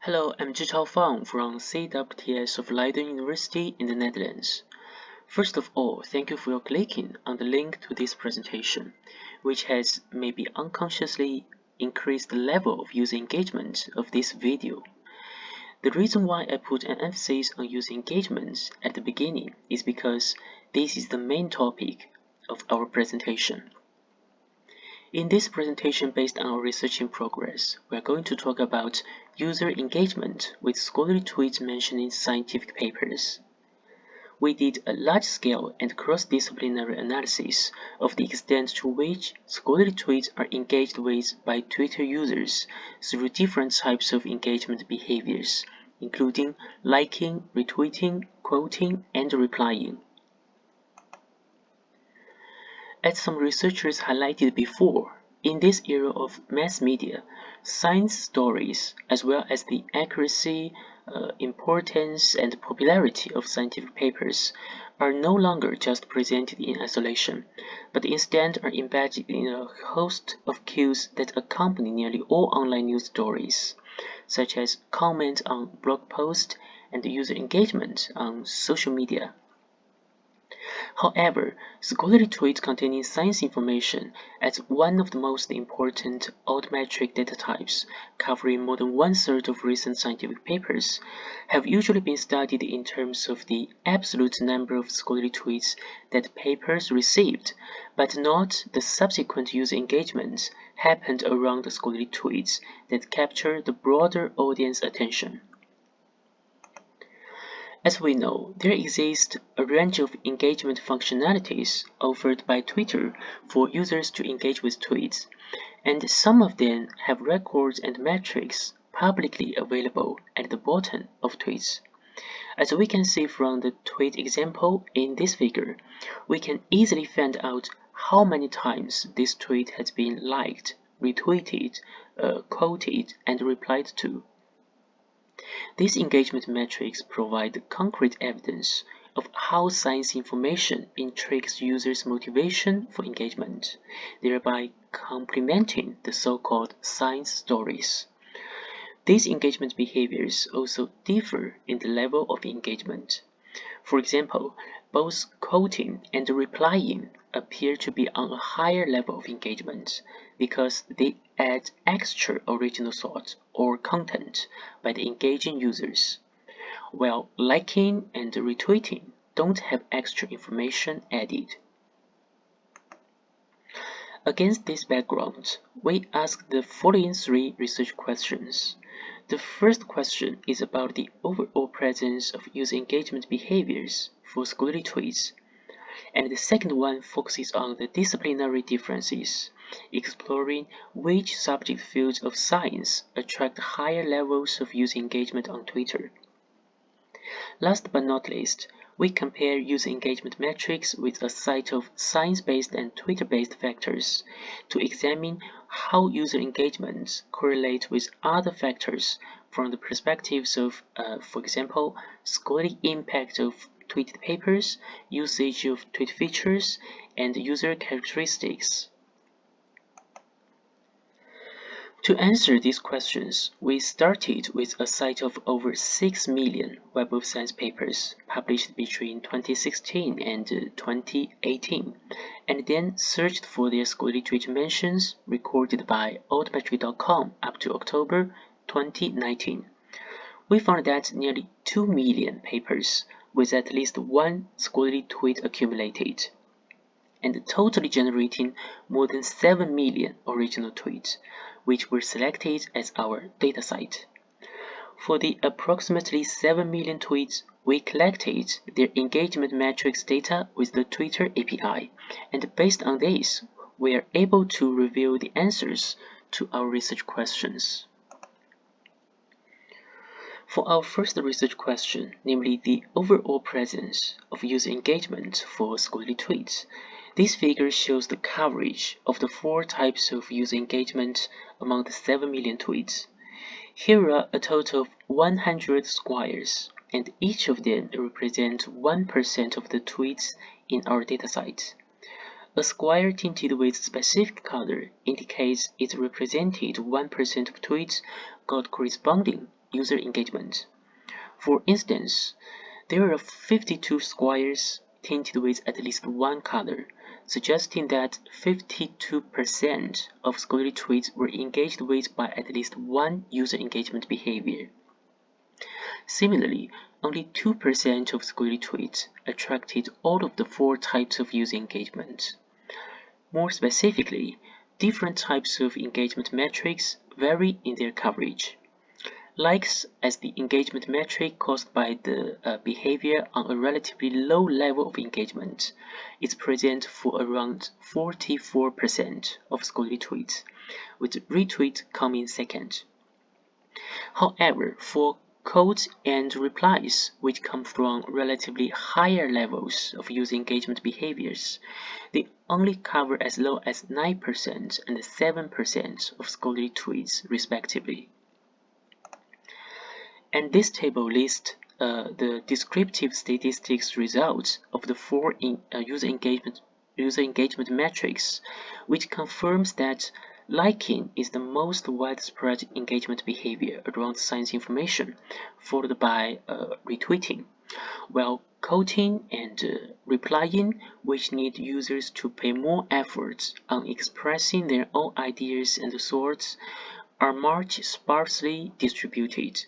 Hello, I'm Zhichao Fang from CWTS of Leiden University in the Netherlands. First of all, thank you for clicking on the link to this presentation, which has maybe unconsciously increased the level of user engagement of this video. The reason why I put an emphasis on user engagement at the beginning is because this is the main topic of our presentation. In this presentation based on our research in progress, we are going to talk about user engagement with scholarly tweets mentioning scientific papers. We did a large-scale and cross-disciplinary analysis of the extent to which scholarly tweets are engaged with by Twitter users through different types of engagement behaviors, including liking, retweeting, quoting, and replying. As some researchers highlighted before, in this era of mass media, science stories, as well as the accuracy, importance, and popularity of scientific papers, are no longer just presented in isolation, but instead are embedded in a host of cues that accompany nearly all online news stories, such as comment on blog posts and user engagement on social media. However, scholarly tweets containing science information as one of the most important altmetric data types, covering more than one-third of recent scientific papers, have usually been studied in terms of the absolute number of scholarly tweets that papers received, but not the subsequent user engagement happened around the scholarly tweets that capture the broader audience attention. As we know, there exists a range of engagement functionalities offered by Twitter for users to engage with tweets, and some of them have records and metrics publicly available at the bottom of tweets. As we can see from the tweet example in this figure, we can easily find out how many times this tweet has been liked, retweeted, quoted, and replied to. These engagement metrics provide concrete evidence of how science information intrigues users' motivation for engagement, thereby complementing the so-called science stories. These engagement behaviors also differ in the level of engagement. For example, both quoting and replying appear to be on a higher level of engagement because they add extra original thought or content by the engaging users, while liking and retweeting don't have extra information added. Against this background, we ask the following three research questions. The first question is about the overall presence of user engagement behaviors for scholarly tweets, and the second one focuses on the disciplinary differences, exploring which subject fields of science attract higher levels of user engagement on Twitter. Last but not least, we compare user engagement metrics with a set of science-based and Twitter-based factors to examine how user engagements correlate with other factors from the perspectives of, for example, scholarly impact of tweeted papers, usage of tweet features, and user characteristics. To answer these questions, we started with a set of over 6 million Web of Science papers published between 2016 and 2018, and then searched for their scholarly tweet mentions recorded by altmetric.com up to October 2019. We found that nearly 2 million papers with at least one scholarly tweet accumulated, and totally generating more than 7 million original tweets, which were selected as our dataset. For the approximately 7 million tweets, we collected their engagement metrics data with the Twitter API, and based on this, we are able to reveal the answers to our research questions. For our first research question, namely the overall presence of user engagement for scholarly tweets, this figure shows the coverage of the 4 types of user engagement among the 7 million tweets. Here are a total of 100 squares, and each of them represents 1% of the tweets in our dataset. A square tinted with specific color indicates it represented 1% of tweets got corresponding user engagement. For instance, there are 52 squares tinted with at least one color, suggesting that 52% of scholarly tweets were engaged with by at least one user engagement behavior. Similarly, only 2% of scholarly tweets attracted all of the 4 types of user engagement. More specifically, different types of engagement metrics vary in their coverage. Likes, as the engagement metric caused by the behavior on a relatively low level of engagement, is present for around 44% of scholarly tweets, with retweet coming second. However, for quotes and replies, which come from relatively higher levels of user engagement behaviors, they only cover as low as 9% and 7% of scholarly tweets, respectively. And this table lists the descriptive statistics results of the 4 user engagement metrics, which confirms that liking is the most widespread engagement behavior around science information, followed by retweeting, while quoting and replying, which need users to pay more efforts on expressing their own ideas and thoughts, are much sparsely distributed.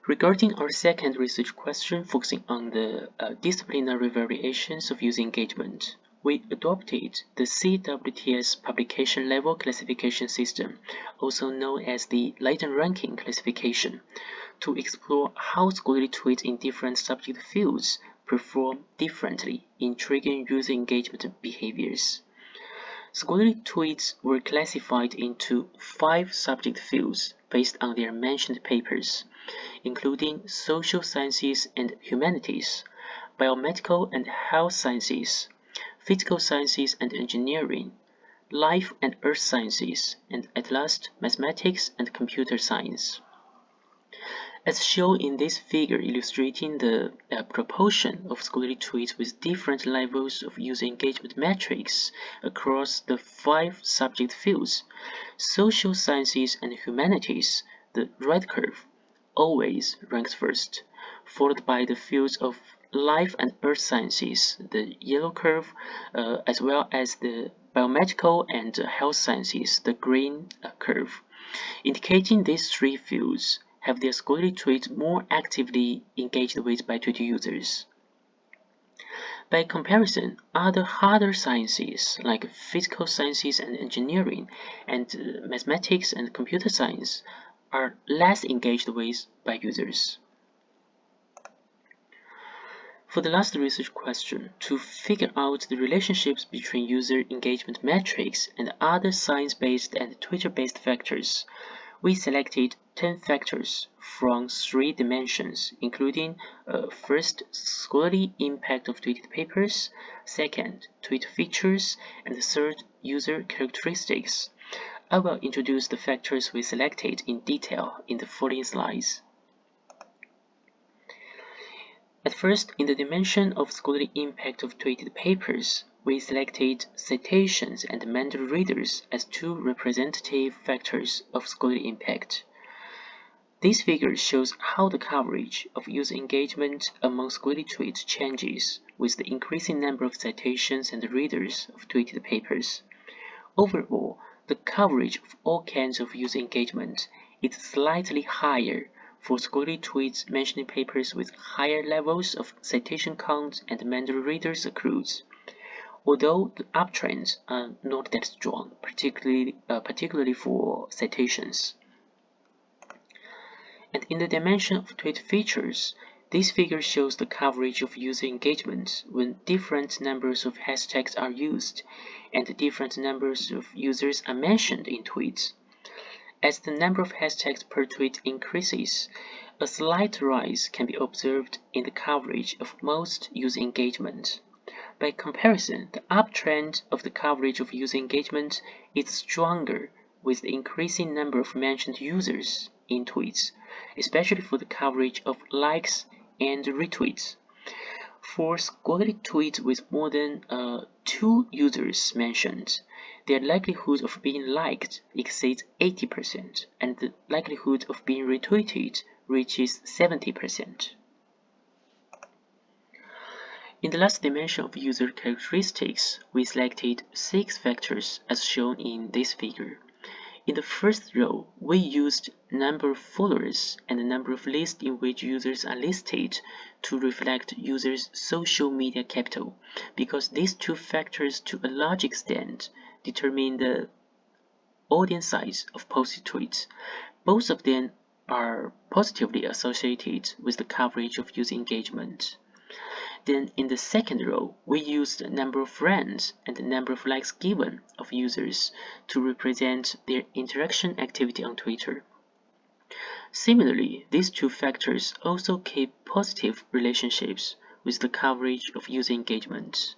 Regarding our second research question focusing on the disciplinary variations of user engagement, we adopted the CWTS publication level classification system, also known as the Leighton ranking classification, to explore how scholarly tweets in different subject fields perform differently in triggering user engagement behaviors. Scholarly tweets were classified into 5 subject fields based on their mentioned papers, including social sciences and humanities, biomedical and health sciences, physical sciences and engineering, life and earth sciences, and at last, mathematics and computer science. As shown in this figure illustrating the proportion of scholarly tweets with different levels of user engagement metrics across the 5 subject fields, social sciences and humanities, the red curve, always ranks first, followed by the fields of life and earth sciences, the yellow curve, as well as the biomedical and health sciences, the green curve, indicating these 3 fields have their scholarly tweets more actively engaged with by Twitter users. By comparison, other harder sciences like physical sciences and engineering and mathematics and computer science are less engaged with by users. For the last research question, to figure out the relationships between user engagement metrics and other science-based and Twitter-based factors, we selected 10 factors from 3 dimensions, including first, scholarly impact of tweeted papers, second, tweet features, and third, user characteristics. I will introduce the factors we selected in detail in the following slides. At first, in the dimension of scholarly impact of tweeted papers, we selected citations and mental readers as 2 representative factors of scholarly impact. This figure shows how the coverage of user engagement among scholarly tweets changes with the increasing number of citations and readers of tweeted papers. Overall, the coverage of all kinds of user engagement is slightly higher for scholarly tweets mentioning papers with higher levels of citation count and mental readers accrues, although the uptrends are not that strong, particularly for citations. And in the dimension of tweet features, this figure shows the coverage of user engagement when different numbers of hashtags are used and different numbers of users are mentioned in tweets. As the number of hashtags per tweet increases, a slight rise can be observed in the coverage of most user engagement. By comparison, the uptrend of the coverage of user engagement is stronger with the increasing number of mentioned users in tweets, especially for the coverage of likes and retweets. For scholarly tweets with more than 2 users mentioned, their likelihood of being liked exceeds 80%, and the likelihood of being retweeted reaches 70%. In the last dimension of user characteristics, we selected 6 factors as shown in this figure. In the first row, we used number of followers and the number of lists in which users are listed to reflect users' social media capital, because these 2 factors to a large extent determine the audience size of posted tweets. Both of them are positively associated with the coverage of user engagement. Then in the second row, we used the number of friends and the number of likes given of users to represent their interaction activity on Twitter. Similarly, these 2 factors also keep positive relationships with the coverage of user engagement.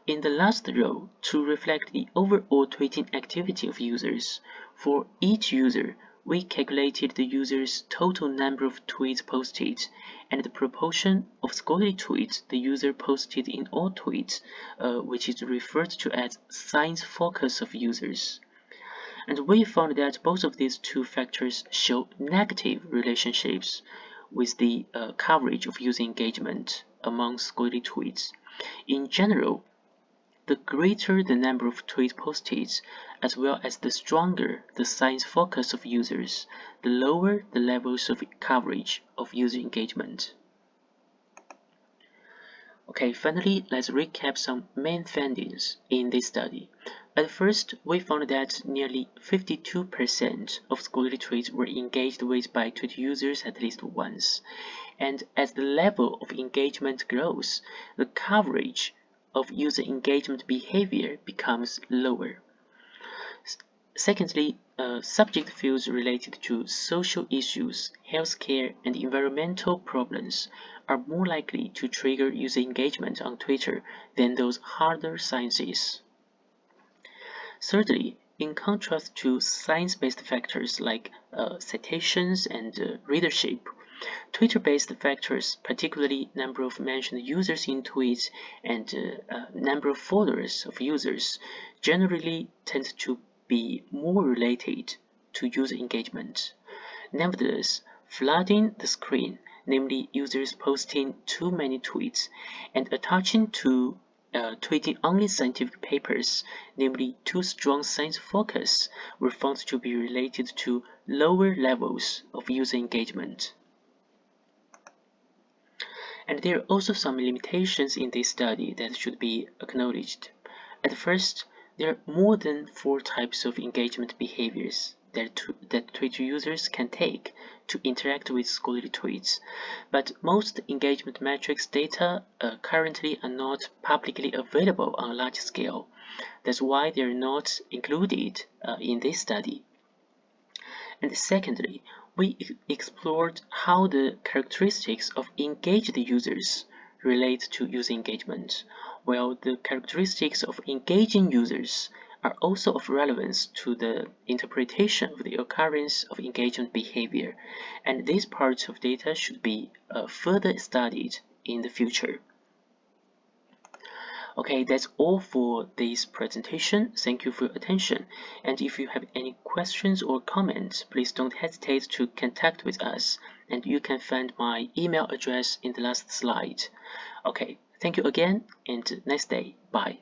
In the last row, to reflect the overall tweeting activity of users, for each user, we calculated the user's total number of tweets posted and the proportion of scholarly tweets the user posted in all tweets, which is referred to as science focus of users. And we found that both of these 2 factors show negative relationships with the coverage of user engagement among scholarly tweets. In general, the greater the number of tweets posted, as well as the stronger the science focus of users, the lower the levels of coverage of user engagement. Okay, finally, let's recap some main findings in this study. At first, we found that nearly 52% of scholarly tweets were engaged with by Twitter users at least once. And as the level of engagement grows, the coverage of user engagement behavior becomes lower. Secondly, subject fields related to social issues, healthcare, and environmental problems are more likely to trigger user engagement on Twitter than those harder sciences. Thirdly, in contrast to science-based factors like citations and readership, Twitter-based factors, particularly number of mentioned users in tweets and number of followers of users, generally tend to be more related to user engagement. Nevertheless, flooding the screen, namely users posting too many tweets, and attaching to tweeting only scientific papers, namely too strong science focus, were found to be related to lower levels of user engagement. And there are also some limitations in this study that should be acknowledged. At first, there are more than 4 types of engagement behaviors that Twitter users can take to interact with scholarly tweets, but most engagement metrics data currently are not publicly available on a large scale. That's why they are not included in this study. And secondly, we explored how the characteristics of engaged users relate to user engagement, while the characteristics of engaging users are also of relevance to the interpretation of the occurrence of engagement behavior, and these parts of data should be further studied in the future. Okay, that's all for this presentation. Thank you for your attention. And if you have any questions or comments, please don't hesitate to contact with us. And you can find my email address in the last slide. Okay, thank you again and nice day. Bye.